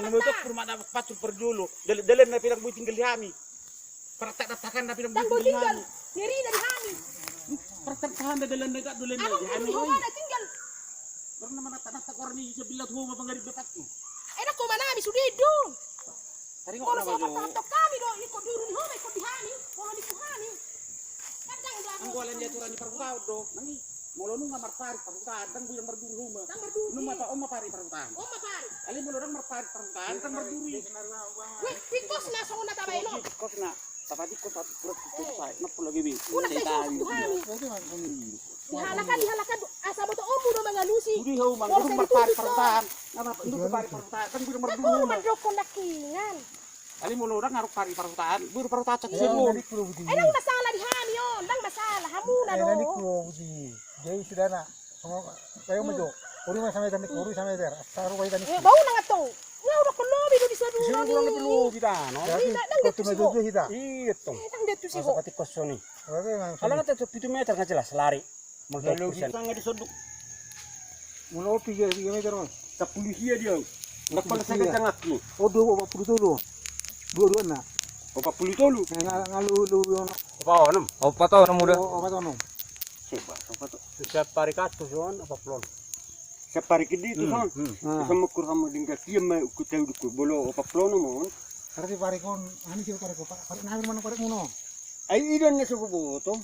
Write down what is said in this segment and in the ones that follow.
menutup rumah na pacu perjulu. Dalen na pinang buy tinggal di kami. Pertak-takan na pinang buy tinggal di kami. Ngeri dari kami. Pertak-takan na dalan na gak dalen na Anong di kami. di mana tinggal? Baru naman natanak orang ni sebilat huma pangarip dapat tu. Enak ko manami sudido. Hari Kalau ngok siapa na ba tatok kami do, ikut durun ho, ikut dihani, kalau di kuhani. Kadang ang bulan dia turun di perutau do. Nangi molo nu ngamar pari perutahan kan bulan merduru huma. Tang berduri. Nu mata om pari perutahan. Oh mapari. Ali molo orang merpari perutahan kan merduru. Wih, tikos na sa una tabay no. Kos na tapati ko sa purut ko sa na pula gibi. Una sa kuhani. Dihalakan asa mo to omo do mga lusi. Budi ho mang orang merpari perutahan. Ngapa nu pari perutahan kan bulan merduru Puro huma. madrok ko lakingan. Ali molo orang ngaruk pari perutahan, buru perutahan sa Iya, silu. nani kulo budi. Nang masalah dihani yon, nang masalah hamuna Eh, do. nani kulo budi. Jadi sudah nak. Kayo mo do. Uri man samay tani uri samay der. Saru kay tani. Bau nang ato. Nga udah kelobi do di Silu saduna kurang ni. perlu kita no. Jadi nang ko tume do hita. Itu. Nang detu si ho. Seperti kosong nih. Oke, nang Kalau nggak tuh 7 meter nggak jelas lari. Lalu persen. kita nggak disodok. Mulo 3 meter mas. Sa polisi dia. Nak pala sa kacang aki. Oh, 20 dulu. 22 na. O pa pulitolo. Ngalu yon. Pa onam. O pato na muda. Oh, apa tono? Siapa? Apa tuh? Sa parikato son apa plon. Sa parikid dito son. Sa mukur kamu dinggal kia may ukutaw ko bolo o pa plon mo. Karena pare kon ani sih pare ko. Pare na man pare muno. Ay idon na sa buboto.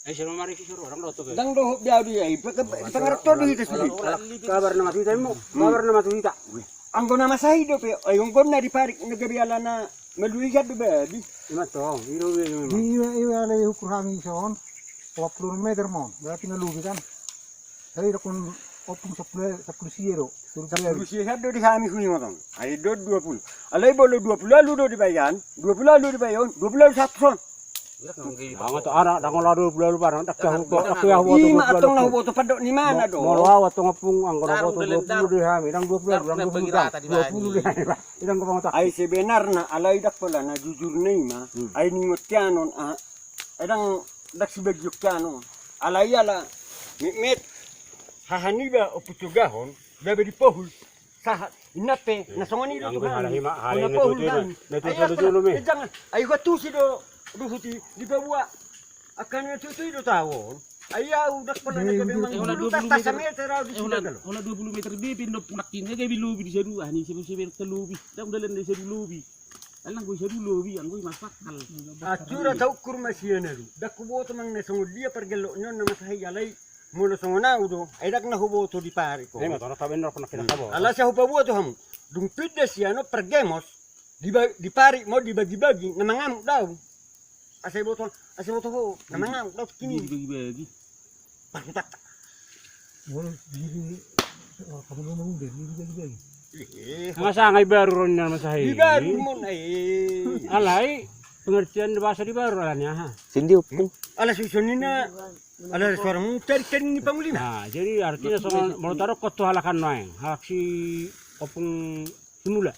Ay sino mari ki suro orang doto. Dang do biaw di ay pangarap to dito sa. Kabar na matita mo. Kabar na matita. Ang gona masahido pe ay ang gona di parik nagabiala na maluigat do babi. Imato, iro Iya ada ukur kami son. 20 meter mon. Berarti ngalugi kan. Jadi dokon opung 10 siero. Lusihat do di kami kuni motong. Ay do 20. Alay bolo 20 lalu do dibayan. 20 lalu dibayon. 20 lalu satu son. Banget anak dang lalu bulan barang tak tahu kok aku ya waktu Ima atong na boto padok ni mana do. mau lawa tu ngapung angkor foto 20 di kami dang 20 dang 20 di kami dang ko banget Ay sebenarnya alay dak pala na jujur na ima. Ay ni mutianon edang dak sibagyok kano. Alay ala mit hahaniba o putugahon dabe di pohul sahat inape nasongani do kan. hari itu dulu mi Jangan ay watu si do duhuti di bawah akan itu tahun. Ayaw dak pala na gabi mang sa meter raw di sila. Ona 20 meter bi pindo nakin nga gabi lubi di sedu ani sebe ta lubi dam dalan di sedu lubi alang ko sedu lubi ang ko masakal Atura tau kurma sianaru dak kuboto mang nesong dia pergelo nyon na masahay alay mulo songona udo ay dak na huboto di pare ko. ma to taben ro pernah kita Ala sa hupabuto ham dung pide siano pergemos di pare mo dibagi-bagi na mangamuk daw. Asay boto ho na mangamuk daw kini. bagi Pakitak. Wala dili kamu ngomong deh, dili. masangay baru ron na masahi Di baru mo na alay pengertian bahasa di baru alanya ha Sindi upung. Ala susunin na. Ala suara mo cari ni pangulina. nah jadi artinya soal mau taruh kotu halakan noeng halak si opung semula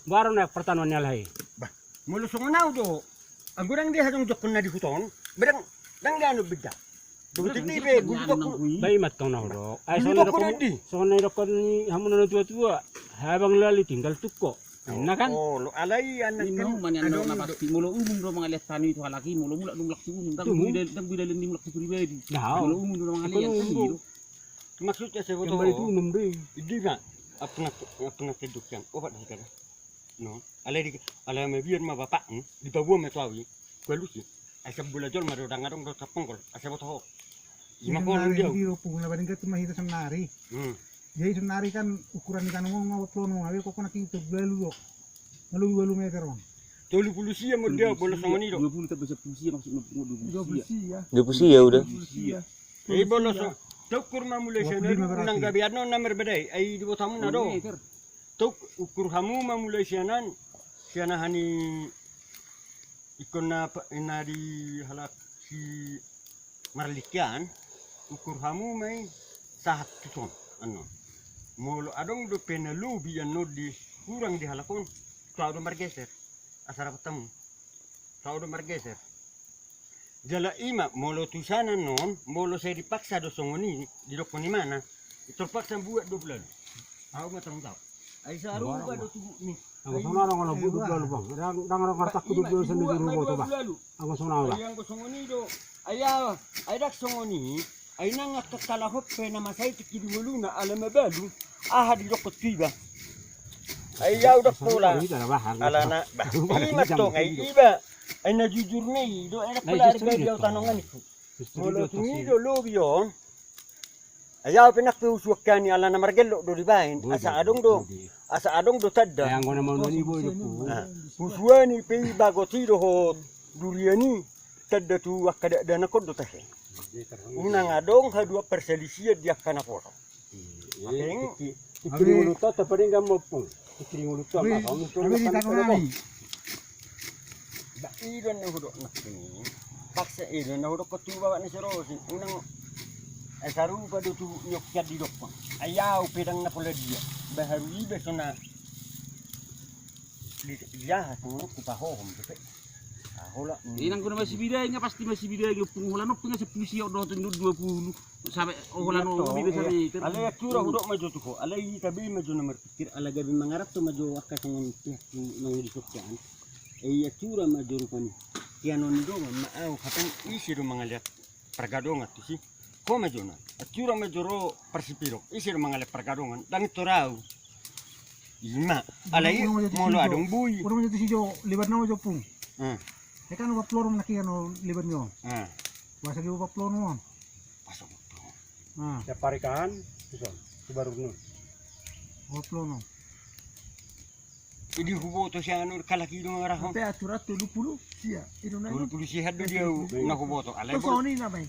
baru naik pertanuannya alay Mulu songona udo. Ang gurang dia hatong jokon na di huton. Berang dang dia anu beda. Duti ni be gusto ko. bayi mat kang nauro ay Gusto ko na di. soalnya dokon ni hamun na tua habang lali tinggal tuko na kan Oh, lo alay anak Ino man yan na pasti mulo umum do mga letani itu halaki mulo mula dum laksi umum dang bidalin dim laksi pribadi nah mulo umum do mga liyan Maksudnya saya yang bayi itu betul. umum deh Hindi nga apa nga kedukyan. Obat dah kada. No. Alay may biyan mabapa. Di bawa metawi. Kualusi. Asa bulajol marudang-arong do tapongkol. Asa betul. Lima kolong dia. Hindi opung na bading ka mahita sa nari. Jadi senari kan ukuran ikan ngomong ngawat awe kok nak itu belu kok. Ngalu meter bang. Tolu pulusia mo dia bolos sama ni do. 20 tak bisa pusia maksud 20 ya. Dia pusi ya udah. Eh bolos. Tok kurma mulai sana nang gabiano na merbedai. Ay di botamu na do. Tok ukur hamu mamulai sianan. Siana hani ikon na di halak si marlikian. Ukur hamu may sahat tuton. Ano. Molo adong do penalubi ano di kurang di halakon. Tao do margeser. Asara ketemu. Tao do margeser. Jala ima molo tusana non, molo saya dipaksa do songoni di dokon ni mana. Terpaksa buat 2 bulan. Aku matang tahu. Ay saru ba do tubo ni. Ang sana lang ang budog lalo bang. Dang kartak kudog lalo sa negro mo to ba. Ang sana ba. Ay ang songoni do. Ay dak songoni. Ay nang katalahop pe na masay tikidulu na alam balu. Di do kotiba. Ay yaw dak pula. Ala na ba. Imat to ngay iba. Ay najujur ni do ay pula yaw tanongan ko. Molo tunido lobyo. Ayaw pinakpiuswakkan ni ala na margelo do dibain. Asa adong do tadda. Yang ko naman manibo ito po. Puswani pe bago tido ho duriani tadda tu wakada dana ko do tahe. Unang adong ha dua perselisiya dia kana poto. Aking Ikiling uluto taparing mo po. Ikiling uluto Abi di tanong ba idon na hudok na kini. Paksa idon na hudok ko tuwa ni serosin. Unang saru pa do tu nyok jadi dok. Ayaw pedang na pula dia. Baharu ibe sona dia hatung ku pahom pe. Hola. Inang ko na masih bidaynya pasti masih bidaynya penghulan no punya 10 siok do 20 sampai holan no bida sampai ter. Ala yakura hudok maju tu ko. Ala tabi maju nomor pikir ala gabi mangarap tu maju wakas ngon pihak nang disukkan. Yakura maju rupani. Kianon do maaw katang isi do mangaliat pergadongan tu si. Ko maju na. Yakura maju ro persipiro. Isi do mangaliat pergadongan dan torau. Ima. Ala molo adong bui. Orang jadi sijo libat nama jo pung. Hmm. Kan upa ploro nak ano libat nyo. Wasa di upa ploro mo. Pasok to. Ya parikan, susun. Baru nun. Upa ploro. Idi hubo to siya ano kalaki do ngaraho. Sampai aturan 70 sia. Itu na. Dulu polisi hadu dia na hubo to. Ala Terus ini na bay.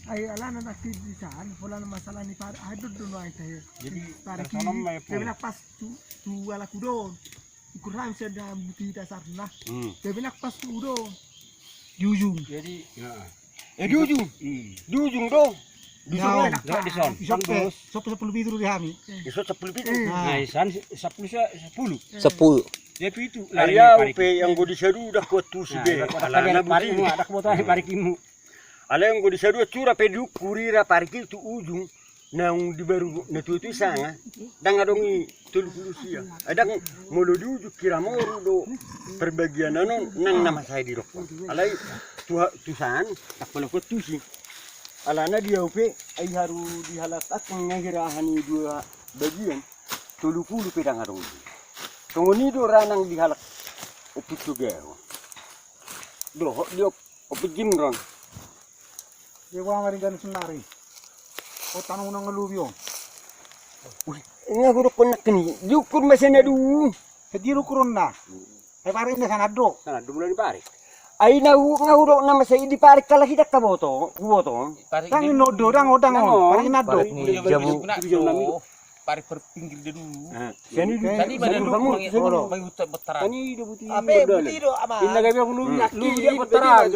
Ay ala na nakit di saan. Wala na masalah ni par. Hadu do no ay tayo. Jadi Tarik sana may po. Kaya pas tu ala kudon. Kurang sa da buti dasar na. Kaya pas tu do. Jujung. Jadi, dujung. Dujung do. Dujung Ya, na. di son. Sop 10 bitu dihami. Iso 10 pitu. Nah, isan 10. 10. Jadi itu Ayaw pe yang gudi seru dah kuat tu sibe. Ala na parikimu, ada kebutuhan parikimu. Ala yang gudi seru cura pe du kurira parkir tu ujung. Nang di baru na tu sanga. Dang adongi 30 sia. Adang molo di ujung kira moru do perbagian anon nang nama saya di rok. Alai tu san tak pala kuat tu si. Alana dia pe ai haru dihalak akang ngahirahani dua bagian 30 pedang adong. Tungoni do ranang dihalak opit juga. Do dia opit jimron. Dia wang ngari gan senari. O tanong nang ngalubyo. Nga huruf ko na kini. Diukur masih na du. Kediro kuron na. Ay pare na sanado. Sana dumulan di parik. Ay nga huruf na masih di parik kala hidak ka boto. Kuboto. Tang nodo dang odang on. Pare nado. Jabu. Pari perpinggir dia dulu. Kani Tadi badan lu bagi hutan betara. Kani do buti. Ape buti do ama. Inna gabi aku lu dia Betul. betara.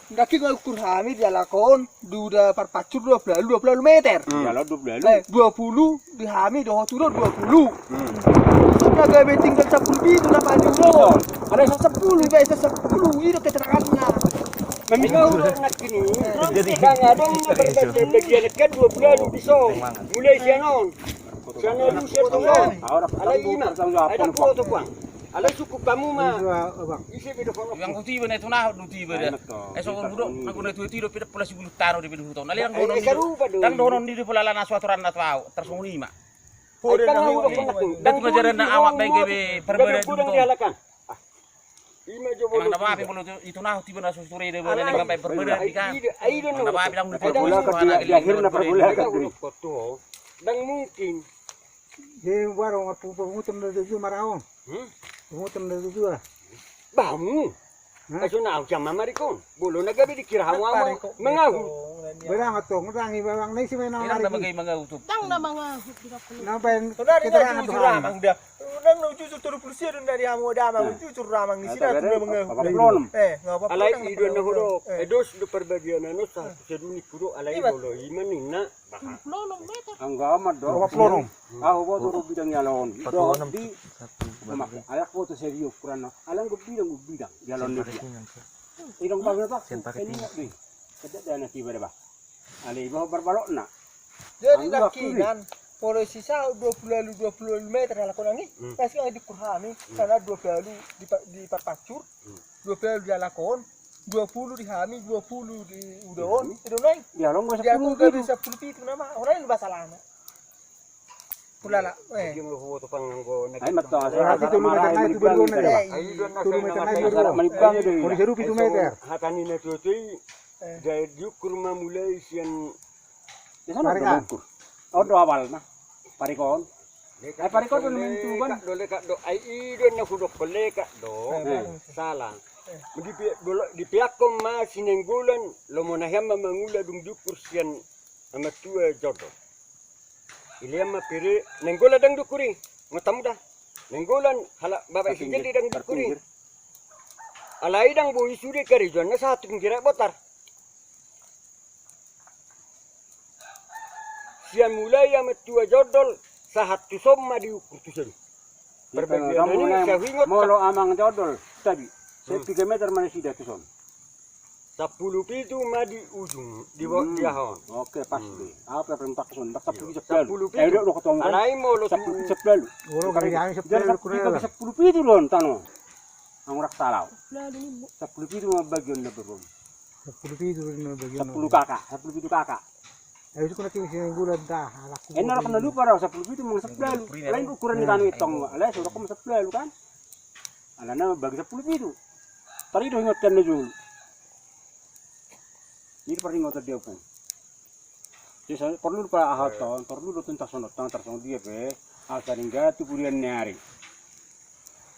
Daki ko ukur hamid ya lakon duda parpacur 20 meter. Kalau 20. 20 di hamid do turun 20. Naga be tinggal 10 bitu na panjang do. Ada 10 guys 10 itu keterangannya. Nga huruf na kini. Jadi nga dong na bagian kan 2 bulan biso. Mulai sianon. Sianon lu siya tunggal. Alay ina. Ay dak foto kuang. Alay cukup kamu mah. Isi video foto. Yang kuti benar itu nah duti benar. Esok buruk aku nak tuti do pidak pula 10 tahun di hutan. Nali yang donon. Dan donon di pula lana suatu ran atau tersunguni mak. Dan pelajaran na awak bagi perbedaan itu. Emang nama apa pun itu nah tiba na susuri de benar dengan sampai perbedaan di kan. Nama apa bilang Di akhirnya pergolakan. Dan mungkin Dia warung apa pengutan dari tu marahong. Pengutan dari tu lah. bamu. Aso na ako siya mamarikon. Bulo na gabi dikira hawa mo. Mengahu. Berang atong rang ibang nai si may Ilang nang na bagay mga utup. Tang na mga tidak perlu. Nampain Saudara kita kita rang jujur atong ramang dia. Nang no jujur turu pulsi dun dari amo dama jujur ramang ni sila tu mga ngapa Alay ido na huro. Edos do perbagian ano sa seduni kuro alay bolo imanin na. Lolong meter. Ang gamat do. plorong. Ako ba to bidang yalon. Do di. Ayak ko to serius kurang. Alang bidang yalon ni. Irong bagay pa. Kani na di. Kada na ti ba. Ali ba barbalok na. Jadi dakinan Polo sisa 20 meter ala konangi. Pas kang di kurhami sana 20 di parpacur. 20 di alakon, 20 di hami, 20 di udon. Itu nai. Ya lo nggak Dia 10 aku gitu. bisa 10 itu nama. Orang ini bahasa lama. Pulala. Yung luho to pang nggo Ay matto Hati 10 meter na itu baru na ya. Ay doon na 10 meter na itu Sarap baru. manibang itu. Kalau seru 7 meter. Hatani na tutoy. Dahil yung kurma mulai siyan Di sana Parika. ukur. Oh do awal na. Parikon. Ay parikon to naman tuban. Dole ka do ay idon na hudok pole ka do. Salah. Di pihak ko ma sinenggulan lo mo na hema mangula dung dukur siyan amatua jodo. Ilema pire nenggola dang dukuri. Ngotam dah. Nenggolan hala babai si jadi dang dukuri. Alai dang boi suri kari jona satu kira botar. Sian mulai amatua jodol sahat tu somma di ukur tu sen. Berbagian ini saya ingat Molo amang jodol tadi. 3 meter mana sih tu son. 10 pitu ma di ujung di bawah di ahon. Oke pasti. Apa perintah son? Tak 10 10 Eh udah ketong kan. Alai mo lo 10 Guru kali yang Jangan 10 10 pitu lon tano. Ang rak salau. Lalu ni 10 pitu mah bagian na berom. 10 itu na bagian. 10 kakak, 10 pitu kakak. Ayo ko natin sinenggulan dah. Enak kena lupa raw 10 pitu mong 10. Lain ukuran ni kanu itong. Alay sudah ko 10 kan. Ala na bagi 10 pitu. Tari do ingat na jul. Ini peringat dia pun. Jadi perlu para ahatan, perlu do tuntas sonot tangan dia be. Asaringa tu purian nyari.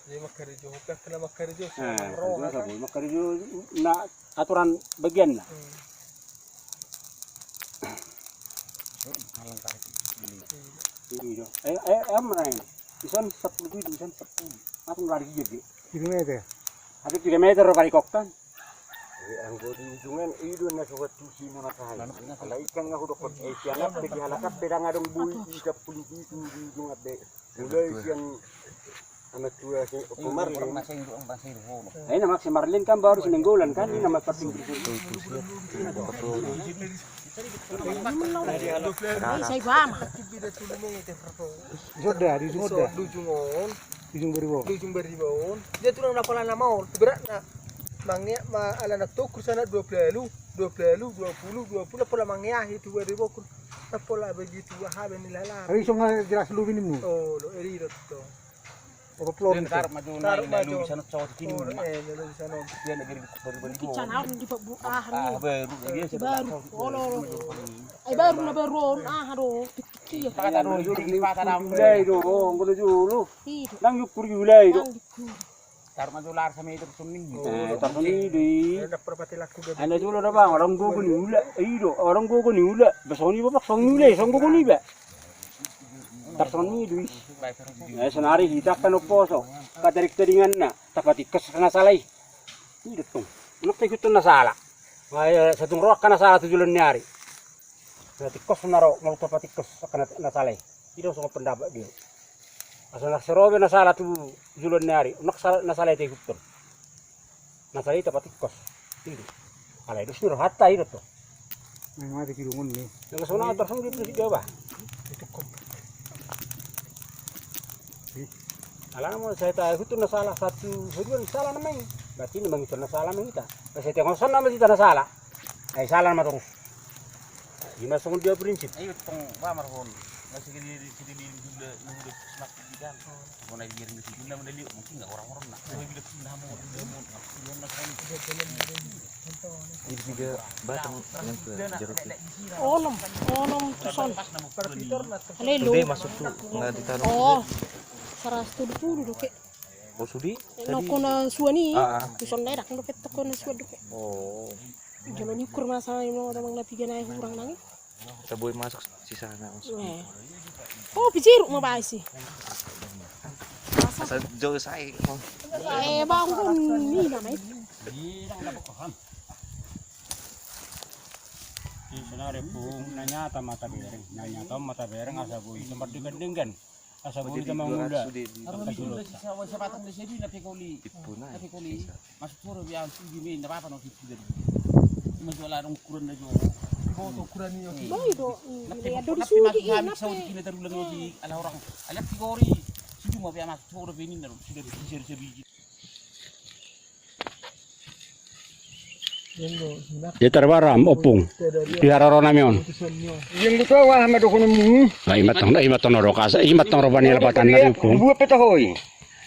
Jadi makarijo, kena makarijo. Nah, itu makarijo na aturan bagian lah. Ini amrai. Isan 10 pitu, isan 10. Aku lari jadi. 7 meter. Ada 3 meter kali koktan. Ang di ujungan idon na suwat tusi mo na kahal. Alai kang nga hudok siyan bagi halakat pedang adong bui di 10 pitu di ujung abe. Mulai siyan amatua si Umar Ay namak si Marlin kan baru sinenggolan kan ini nama penting. saya paham. Sudah di sudah. Dujungon, Ujung beribo. dujung beribon. Dia tu nak pola nama on. Berat nak. Mangnya ma ala nak tu kusana 20 pola mangnya itu beribo kur. Tak pola begitu habe ni lala. Hari semua jelas lu ini mu. Oh, lo eri tu. Apa pelon. Taruh maju Taruh maju. bisa cowok kini. Lalu di sana. Dia negeri baru Kican harus dibuah ni. baru dia Baru. Olo. Ay baru na baru. Haro. Pikir. kata dulu di patah Ulay do, ngono julu. Itu. Nang yukur ulay do. Yang dikur. taruh maju lar sama itu suning. Tartoni di. Nak perpati laku gabi. Ana julu na bang, orang gogo ni ula. Ido, orang gogo ni ula. Basoni bapak song ulay, song gogo ni ba. Tartoni di. Senari hitakan oposo. Katarik teringan na, tapati kes na salay. Ini tung. Nak ikut na sala. Ay satung rock kana sala tujulan nyari. Nanti kos naro mau tapati kes kana na salay. Ido so pendapat dia. Asal nak serobe na sala tu tujulan nyari. Nak na salay te ikut. Na salay tapati kos. Ido. Alay do siro hatta ido to. Memang ada kirungun ni. Nang sona tersong di Jawa. Alam mo saya tahu itu na salah satu sejuan salah namanya. Berarti memang itu na salah kita. Saya tengok sana masih na salah. Ay salah nama terus. Gimana song dia prinsip. Ayo tong ba marhon. Masih di juga semak kan. Mau naik giring di sini namun dia mungkin enggak orang-orang nak. Saya bilang pindah mau Ini juga batang yang ke jeruk. Onom tuson. Halelo. Today masuk tuh nggak ditanam. Oh. 120 doke. Oh sudi? No kona suani. Ah. Tuson daerah kan doke tokona suan doke. Oh, Jalo ni kur masalah ino damang napigan ay kurang nangi. kita boleh masuk si sana. Oh, pijiru mabay si. Sa jauh saya. Bangun ni na may. Sebenarnya pun nanyata mata bereng asa bui tempat dengan asa bui sama muda. siapa tong di sini tapi kuli. Itu na. Tapi kuli masuk puro biang tinggi min apa no gitu dari. Masuk larung kurun na jo. foto ukuran niyo. Boy do. Lihat do Napi mas disugi gamit sa ulit kina tarulang yo di ala orang. Alak tigori. Sudu mo pa mas puro benin na sudah disir sa biji. Ya terbaram opung. Di hararo namion. Yung gusto wa hamado ko nung Imat tong rokasa, imat tong robani lapatan na opung. buwa petahoy.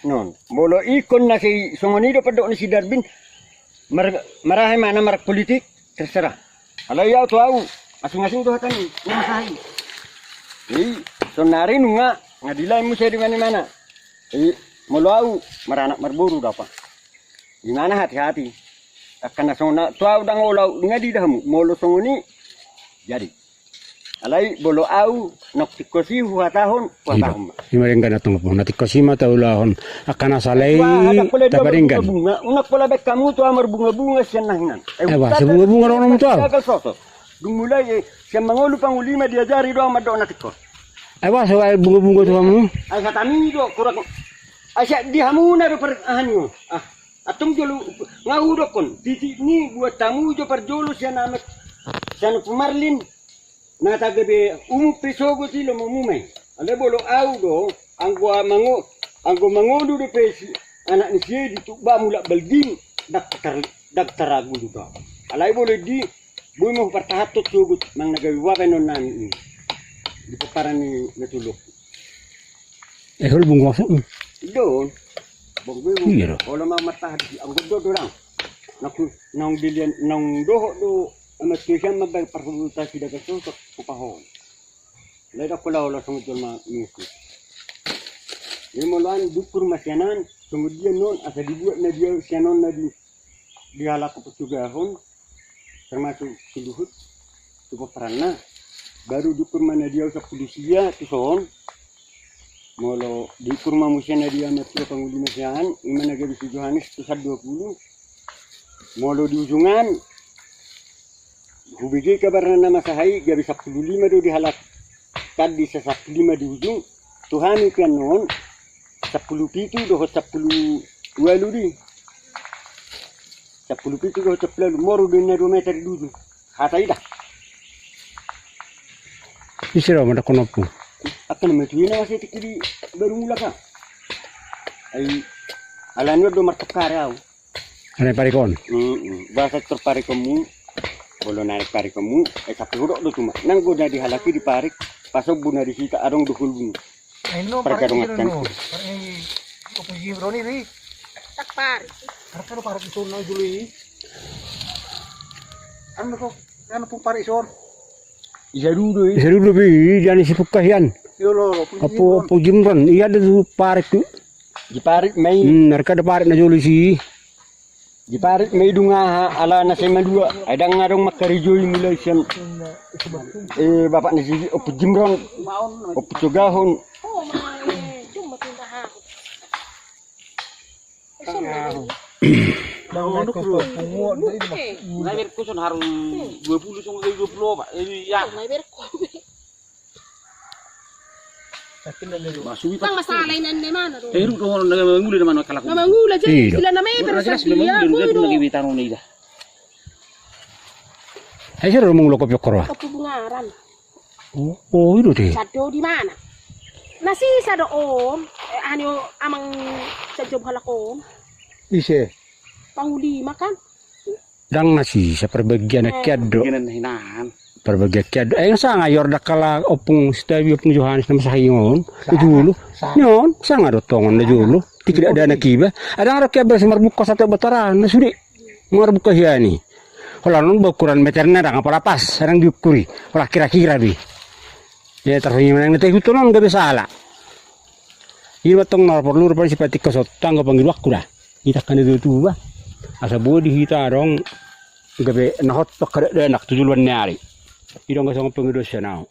Non, bolo ikon na si sumonido pa doon si Darbin. Marahay mana marak politik terserah. Kalau ya tu au, asing-asing tu hatan masahi. Sonari nunga ngadilay mo siya di mana-mana. Molo au maranak marburu dapat. Di mana hati-hati. Akan nasona tu au dang olau ngadi dah molo songoni jadi. Alai bolo au nok tikosi huatahon huatahon. Imaringgan atong opung. Natikosima taulahon akan asalay tabaringgan. Unak pala bek kamu tu amar bunga-bunga siya nahinan. Ewa, sebunga-bunga ron mo to. Gagal sosok. Dumulay siya mangulu pangulima diajari do amad do natikos. Ewa, saway bunga-bunga to mo. Ay katami do kurang. Ay siya di hamuna do per ahanyo. Atung jolo ngaudo kon. Titi ni buat tamu jo per jolo siya namat. Siya no pumarlin. Nata gabi pisogo ti lo mumumay. Ale bolo au do anggo mangudo do pesi anak ni siya dito ba mula balding daktaragu do. Alay bolo di buy mo partahatot sugot mang nagawa kanon nani. Di pa para ni natulog. Hol bunga so. Doon. Bongwe mo. Iya. Wala mamatahad ang gudo dorang. Naku nang bilian nang doho do amat siya mabay parhuluta sida kaso sa kupahon. Leda ko wala sungod ma misi. Imolan dukur masyanan kemudian non asa dibuat na dia syanon na di halak petugahan termasuk siluhut tubuh perana baru dukur mana dia sa polisia tuson molo di kurma musyana dia mati panguli masyahan imana gabi si Johannes tusad 20 molo di ujungan hubigi kabar na masahai gabi 15 do di halak tadi sa 15 di ujung Tuhan ikan non 10 pitu doh 10 walu di 10 pitu doh 10 moru dina 2 meter dulu hatai dah Isiro mo na kono po. akan metuina masih tikiri baru mula ka ay alanyo do martakaraw Ano parikon? bahasa terparik kamu bolo narik parik kamu tapi hudok do cuma nanggo na dihalaki di parik pasok buna di sita arong dukul bunga Ano Pergadungan parang no. Parang kopong Roni ri. takpar. Harap parang ito na juli. Ano ko? Ano pong pare son? Isarudo Seru bi jani sipuk kahian. Yo lo. Apo jimron iya ada parik tu. di parik may Narka ada parik na juli si. di parik may dunga ala na sema dua ada ngarong makarijoy mulai siam bapak na sisi opo jimron opo tugahon Oh my, cuma tinta ha. Bangun ko pungo dai Ngai ko son harus 20 song 20 Pak. Ya. May berko. Masuwi Bang masalay nan may mana do. Ru do nguli naman kala ko. Na mangula Iya. dyan, sila na may Jelas bersabi memang ya. dia Kudo. lagi bitan ni dah. Ay seru mong lokop yokoro. Kapubungaran. Oh, itu deh. Sado di mana? Nasisa doon. Ano amang sa job halakon. ise. Panghuli makan. Dang nasi sa perbagian kiado. Ginan hinahan. Perbagian kiado. Ay sa ngayor dakala opung stabi opung Johannes na masahingon. Dulu. Nyon, sa nga dotongan na dulu. Tidak ada anak iba. Ada anak iba sa marbuka sa bataran na suri. Marbuka hiani. Kalau nun ukuran meternya dah ngapa lapas, sarang diukuri. Olah kira-kira bi. Ya terus yang nanti itu non gak bisa salah. Ini batong nol perlu rupanya seperti kesotang gak panggil waktu dah. Kita kan itu tuh bah. Asa bodi kita dong gak be nahot pakai enak tujuan nyari. Ini dong gak sama pengedos ya now.